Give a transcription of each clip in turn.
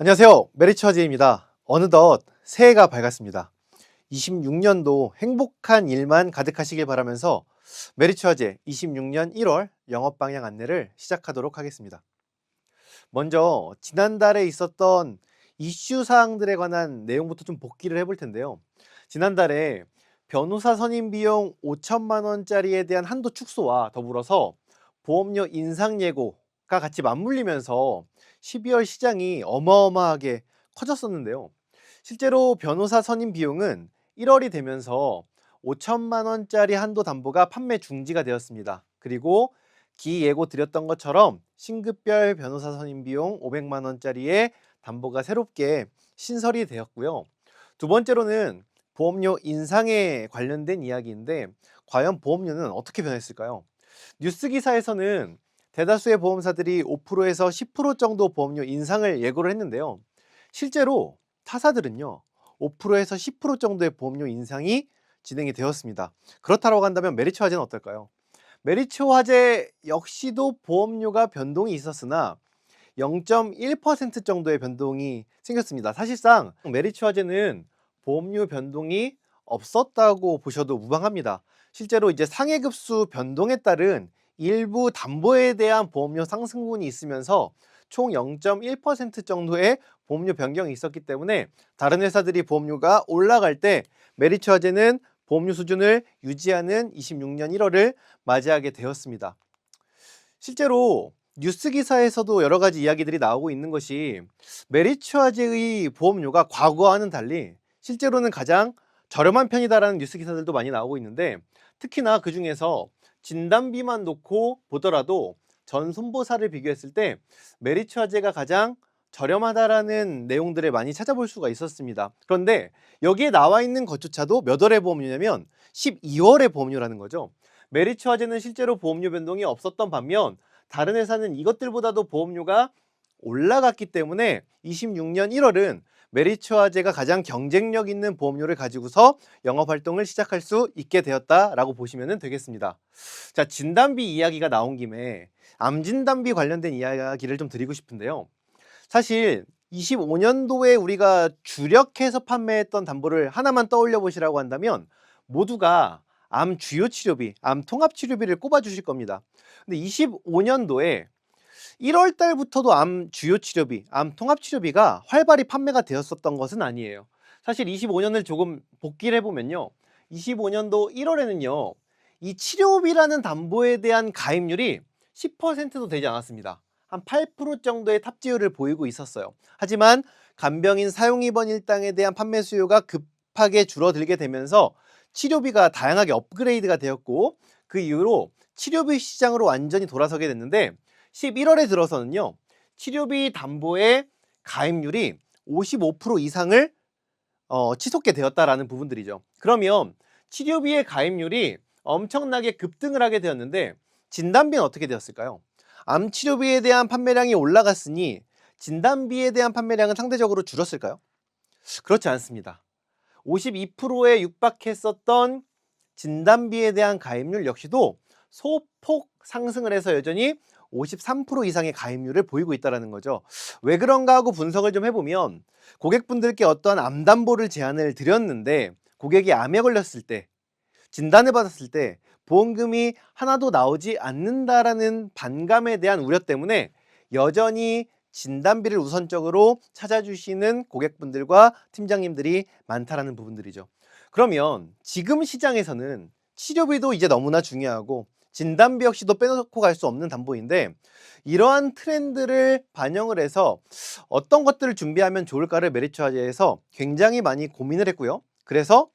안녕하세요. 메리츠화재입니다. 어느덧 새해가 밝았습니다. 26년도 행복한 일만 가득하시길 바라면서 메리츠화재 26년 1월 영업방향 안내를 시작하도록 하겠습니다. 먼저 지난달에 있었던 이슈 사항들에 관한 내용부터 좀 복기를 해볼 텐데요. 지난달에 변호사 선임 비용 5천만 원짜리에 대한 한도 축소와 더불어서 보험료 인상 예고가 같이 맞물리면서 12월 시장이 어마어마하게 커졌었는데요. 실제로 변호사 선임 비용은 1월이 되면서 5천만 원짜리 한도 담보가 판매 중지가 되었습니다. 그리고 기예고 드렸던 것처럼 신급별 변호사 선임 비용 500만 원짜리의 담보가 새롭게 신설이 되었고요. 두 번째로는 보험료 인상에 관련된 이야기인데 과연 보험료는 어떻게 변했을까요? 뉴스 기사에서는 대다수의 보험사들이 5%에서 10% 정도 보험료 인상을 예고를 했는데요. 실제로 타사들은요, 5%에서 10% 정도의 보험료 인상이 진행이 되었습니다. 그렇다고 한다면 메리츠화재는 어떨까요? 메리츠화재 역시도 보험료가 변동이 있었으나 0.1% 정도의 변동이 생겼습니다. 사실상 메리츠화재는 보험료 변동이 없었다고 보셔도 무방합니다. 실제로 이제 상해급수 변동에 따른 일부 담보에 대한 보험료 상승분이 있으면서 총 0.1% 정도의 보험료 변경이 있었기 때문에 다른 회사들이 보험료가 올라갈 때 메리츠화재는 보험료 수준을 유지하는 26년 1월을 맞이하게 되었습니다. 실제로 뉴스 기사에서도 여러 가지 이야기들이 나오고 있는 것이 메리츠화재의 보험료가 과거와는 달리 실제로는 가장 저렴한 편이다라는 뉴스 기사들도 많이 나오고 있는데, 특히나 그 중에서 진단비만 놓고 보더라도 전 손보사를 비교했을 때 메리츠화재가 가장 저렴하다라는 내용들을 많이 찾아볼 수가 있었습니다. 그런데 여기에 나와 있는 것조차도 몇 월의 보험료냐면 12월의 보험료라는 거죠. 메리츠화재는 실제로 보험료 변동이 없었던 반면 다른 회사는 이것들보다도 보험료가 올라갔기 때문에 26년 1월은 메리츠화재가 가장 경쟁력 있는 보험료를 가지고서 영업활동을 시작할 수 있게 되었다라고 보시면 되겠습니다. 자, 진단비 이야기가 나온 김에 암진단비 관련된 이야기를 좀 드리고 싶은데요. 사실 25년도에 우리가 주력해서 판매했던 담보를 하나만 떠올려 보시라고 한다면 모두가 암 주요 치료비, 암 통합 치료비를 꼽아 주실 겁니다. 근데 25년도에 1월 달부터도 암 주요 치료비, 암 통합 치료비가 활발히 판매가 되었었던 것은 아니에요. 사실 25년을 조금 복기를 해보면요, 25년도 1월에는요 이 치료비라는 담보에 대한 가입률이 10%도 되지 않았습니다. 한 8% 정도의 탑재율을 보이고 있었어요. 하지만 간병인 사용입원 일당에 대한 판매 수요가 급하게 줄어들게 되면서 치료비가 다양하게 업그레이드가 되었고, 그 이후로 치료비 시장으로 완전히 돌아서게 됐는데 11월에 들어서는요 치료비 담보의 가입률이 55% 이상을 치솟게 되었다라는 부분들이죠. 그러면 치료비의 가입률이 엄청나게 급등을 하게 되었는데 진단비는 어떻게 되었을까요? 암 치료비에 대한 판매량이 올라갔으니 진단비에 대한 판매량은 상대적으로 줄었을까요? 그렇지 않습니다. 52%에 육박했었던 진단비에 대한 가입률 역시도 소폭 상승을 해서 여전히 53% 이상의 가입률을 보이고 있다는 거죠. 왜 그런가 하고 분석을 좀 해보면 고객분들께 어떠한 암담보를 제안을 드렸는데 고객이 암에 걸렸을 때, 진단을 받았을 때 보험금이 하나도 나오지 않는다라는 반감에 대한 우려 때문에 여전히 진단비를 우선적으로 찾아주시는 고객분들과 팀장님들이 많다라는 부분들이죠. 그러면 지금 시장에서는 치료비도 이제 너무나 중요하고 진단비 역시도 빼놓고 갈 수 없는 담보인데, 이러한 트렌드를 반영을 해서 어떤 것들을 준비하면 좋을까를 메리츠화재에서 굉장히 많이 고민을 했고요. 그래서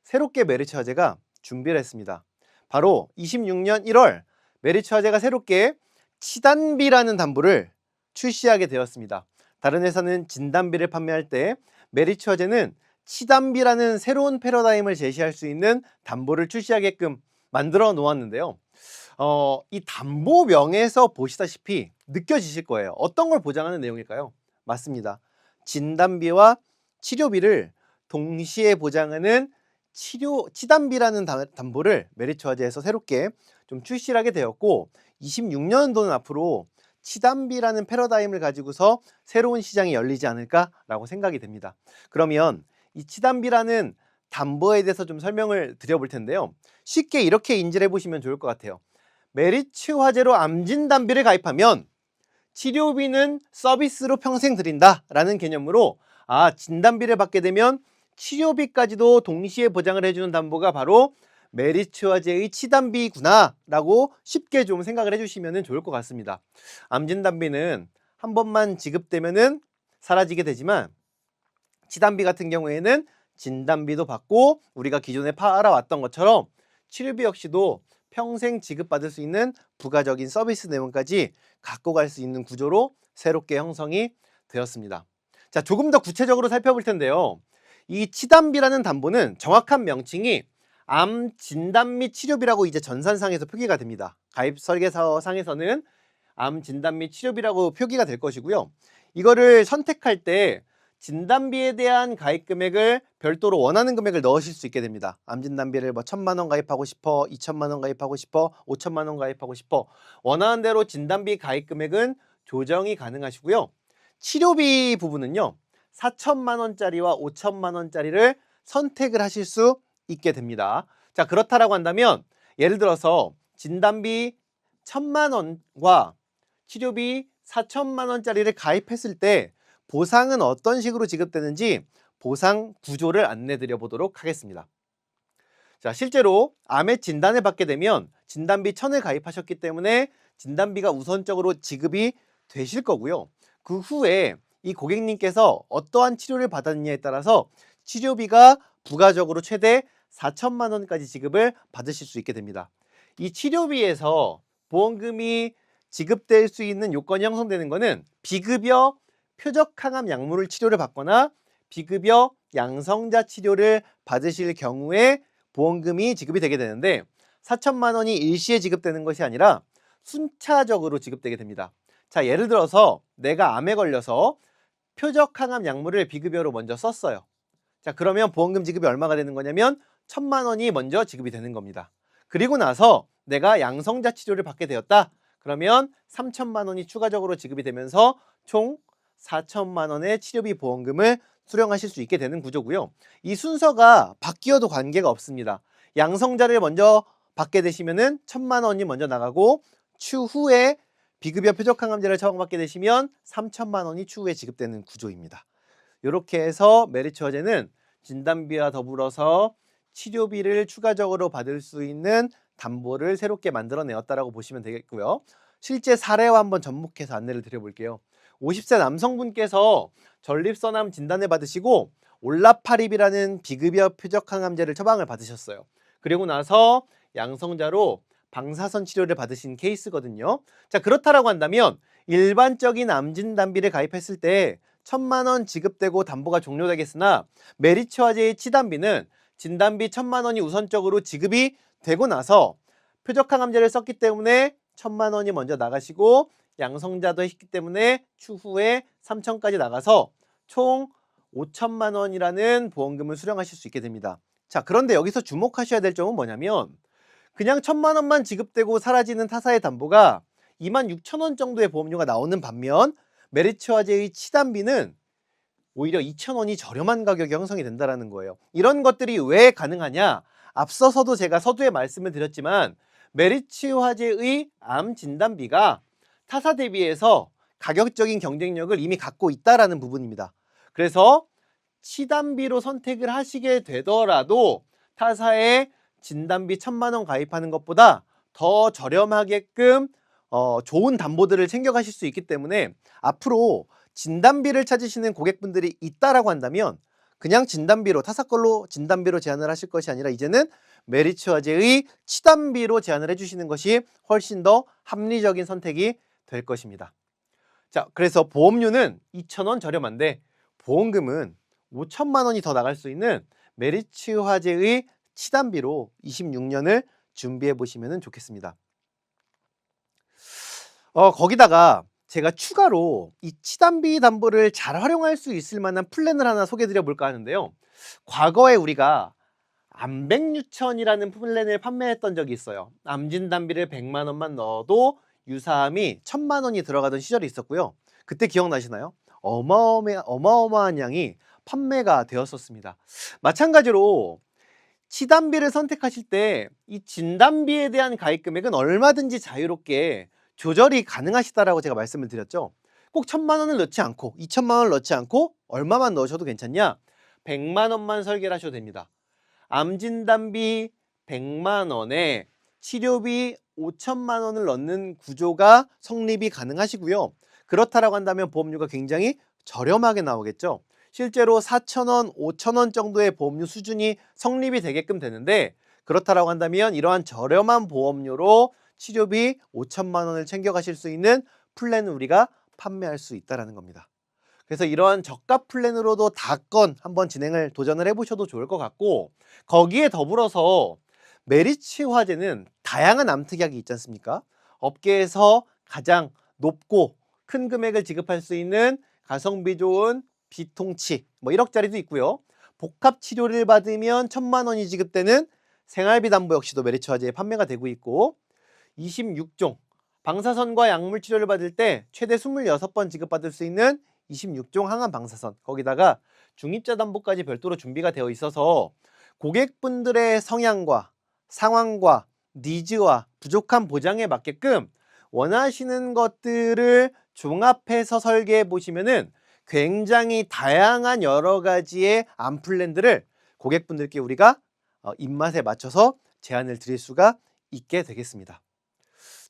새롭게 메리츠화재가 준비를 했습니다. 바로 26년 1월 메리츠화재가 새롭게 치단비라는 담보를 출시하게 되었습니다. 다른 회사는 진단비를 판매할 때 메리츠화재는 치단비라는 새로운 패러다임을 제시할 수 있는 담보를 출시하게끔 만들어 놓았는데요. 이 담보명에서 보시다시피 느껴지실 거예요. 어떤 걸 보장하는 내용일까요? 맞습니다. 진단비와 치료비를 동시에 보장하는 치단비라는 담보를 메리츠화재에서 새롭게 좀 출시를 하게 되었고, 26년도는 앞으로 치단비라는 패러다임을 가지고서 새로운 시장이 열리지 않을까라고 생각이 됩니다. 그러면 이 치단비라는 담보에 대해서 좀 설명을 드려볼 텐데요. 쉽게 이렇게 인지를 해보시면 좋을 것 같아요. 메리츠 화재로 암진단비를 가입하면 치료비는 서비스로 평생 드린다라는 개념으로 진단비를 받게 되면 치료비까지도 동시에 보장을 해주는 담보가 바로 메리츠 화재의 치단비구나 라고 쉽게 좀 생각을 해주시면 좋을 것 같습니다. 암진단비는 한 번만 지급되면은 사라지게 되지만 치단비 같은 경우에는 진단비도 받고 우리가 기존에 알아왔던 것처럼 치료비 역시도 평생 지급받을 수 있는 부가적인 서비스 내용까지 갖고 갈 수 있는 구조로 새롭게 형성이 되었습니다. 자, 조금 더 구체적으로 살펴볼 텐데요. 이 치단비라는 담보는 정확한 명칭이 암 진단 및 치료비라고 이제 전산상에서 표기가 됩니다. 가입 설계서상에서는 암 진단 및 치료비라고 표기가 될 것이고요. 이거를 선택할 때 진단비에 대한 가입 금액을 별도로 원하는 금액을 넣으실 수 있게 됩니다. 암진단비를 1,000만 원 가입하고 싶어, 2,000만 원 가입하고 싶어, 5,000만 원 가입하고 싶어, 원하는 대로 진단비 가입 금액은 조정이 가능하시고요. 치료비 부분은요, 4,000만 원짜리와 5,000만 원짜리를 선택을 하실 수 있게 됩니다. 자, 그렇다라고 한다면 예를 들어서 진단비 1,000만 원과 치료비 4,000만 원짜리를 가입했을 때 보상은 어떤 식으로 지급되는지 보상 구조를 안내 드려 보도록 하겠습니다. 자, 실제로 암의 진단을 받게 되면 진단비 1,000을 가입하셨기 때문에 진단비가 우선적으로 지급이 되실 거고요. 그 후에 이 고객님께서 어떠한 치료를 받았느냐에 따라서 치료비가 부가적으로 최대 4,000만 원까지 지급을 받으실 수 있게 됩니다. 이 치료비에서 보험금이 지급될 수 있는 요건이 형성되는 것은 비급여 표적항암 약물을 치료를 받거나 비급여 양성자 치료를 받으실 경우에 보험금이 지급이 되게 되는데 4,000만 원이 일시에 지급되는 것이 아니라 순차적으로 지급되게 됩니다. 자, 예를 들어서 내가 암에 걸려서 표적항암 약물을 비급여로 먼저 썼어요. 자, 그러면 보험금 지급이 얼마가 되는 거냐면 1,000만 원이 먼저 지급이 되는 겁니다. 그리고 나서 내가 양성자 치료를 받게 되었다. 그러면 3,000만 원이 추가적으로 지급이 되면서 총 4,000만 원의 치료비 보험금을 수령하실 수 있게 되는 구조고요. 이 순서가 바뀌어도 관계가 없습니다. 양성자를 먼저 받게 되시면은 1,000만 원이 먼저 나가고 추후에 비급여 표적항암제를 처방받게 되시면 3,000만 원이 추후에 지급되는 구조입니다. 이렇게 해서 메리츠 화재는 진단비와 더불어서 치료비를 추가적으로 받을 수 있는 담보를 새롭게 만들어내었다라고 보시면 되겠고요. 실제 사례와 한번 접목해서 안내를 드려볼게요. 50세 남성분께서 전립선암 진단을 받으시고 올라파립이라는 비급여 표적항암제를 처방을 받으셨어요. 그리고 나서 양성자로 방사선 치료를 받으신 케이스거든요. 자, 그렇다라고 한다면 일반적인 암 진단비를 가입했을 때 1,000만 원 지급되고 담보가 종료되겠으나 메리츠 화재의 치단비는 진단비 1,000만 원이 우선적으로 지급이 되고 나서 표적항암제를 썼기 때문에 1,000만 원이 먼저 나가시고 양성자도 했기 때문에 추후에 3,000까지 나가서 총 5,000만 원이라는 보험금을 수령하실 수 있게 됩니다. 자, 그런데 여기서 주목하셔야 될 점은 뭐냐면 그냥 1,000만 원만 지급되고 사라지는 타사의 담보가 26,000원 정도의 보험료가 나오는 반면 메리츠 화재의 치단비는 오히려 2,000원이 저렴한 가격이 형성이 된다는 거예요. 이런 것들이 왜 가능하냐? 앞서서도 제가 서두에 말씀을 드렸지만 메리츠 화재의 암 진단비가 타사 대비해서 가격적인 경쟁력을 이미 갖고 있다라는 부분입니다. 그래서 치단비로 선택을 하시게 되더라도 타사에 진단비 1,000만 원 가입하는 것보다 더 저렴하게끔 좋은 담보들을 챙겨가실 수 있기 때문에 앞으로 진단비를 찾으시는 고객분들이 있다라고 한다면 그냥 진단비로 타사 걸로 진단비로 제안을 하실 것이 아니라 이제는 메리츠 화재의 치단비로 제안을 해주시는 것이 훨씬 더 합리적인 선택이 될 것입니다. 자, 그래서 보험료는 2,000원 저렴한데 보험금은 5,000만 원이 더 나갈 수 있는 메리츠 화재의 치단비로 26년을 준비해 보시면 좋겠습니다. 거기다가 제가 추가로 이 치단비 담보를 잘 활용할 수 있을 만한 플랜을 하나 소개해 드려 볼까 하는데요. 과거에 우리가 암백유천이라는 플랜을 판매했던 적이 있어요. 암진단비를 100만 원만 넣어도 유사함이 1,000만 원이 들어가던 시절이 있었고요. 그때 기억나시나요? 어마어마한 양이 판매가 되었었습니다. 마찬가지로 치단비를 선택하실 때 이 진단비에 대한 가입 금액은 얼마든지 자유롭게 조절이 가능하시다라고 제가 말씀을 드렸죠. 꼭 1,000만 원을 넣지 않고 2,000만 원을 넣지 않고 얼마만 넣으셔도 괜찮냐? 100만 원만 설계를 하셔도 됩니다. 암 진단비 100만 원에 치료비 5천만 원을 넣는 구조가 성립이 가능하시고요. 그렇다라고 한다면 보험료가 굉장히 저렴하게 나오겠죠. 실제로 4,000원, 5,000원 정도의 보험료 수준이 성립이 되게끔 되는데, 그렇다라고 한다면 이러한 저렴한 보험료로 치료비 5천만 원을 챙겨가실 수 있는 플랜을 우리가 판매할 수 있다는 겁니다. 그래서 이러한 저가 플랜으로도 다건 한번 도전을 해보셔도 좋을 것 같고, 거기에 더불어서 메리츠 화재는 다양한 암특약이 있지 않습니까? 업계에서 가장 높고 큰 금액을 지급할 수 있는 가성비 좋은 비통치 1억짜리도 있고요. 복합 치료를 받으면 1,000만 원이 지급되는 생활비 담보 역시도 메리츠 화재에 판매가 되고 있고, 26종 방사선과 약물 치료를 받을 때 최대 26번 지급받을 수 있는 26종 항암 방사선, 거기다가 중입자 담보까지 별도로 준비가 되어 있어서 고객분들의 성향과 상황과 니즈와 부족한 보장에 맞게끔 원하시는 것들을 종합해서 설계해 보시면은 굉장히 다양한 여러 가지의 암 플랜들을 고객분들께 우리가 입맛에 맞춰서 제안을 드릴 수가 있게 되겠습니다.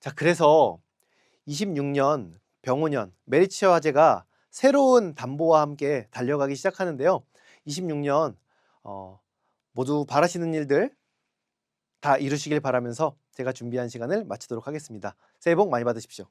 자, 그래서 26년 병오년 메리츠 화재가 새로운 담보와 함께 달려가기 시작하는데요. 26년 모두 바라시는 일들 다 이루시길 바라면서 제가 준비한 시간을 마치도록 하겠습니다. 새해 복 많이 받으십시오.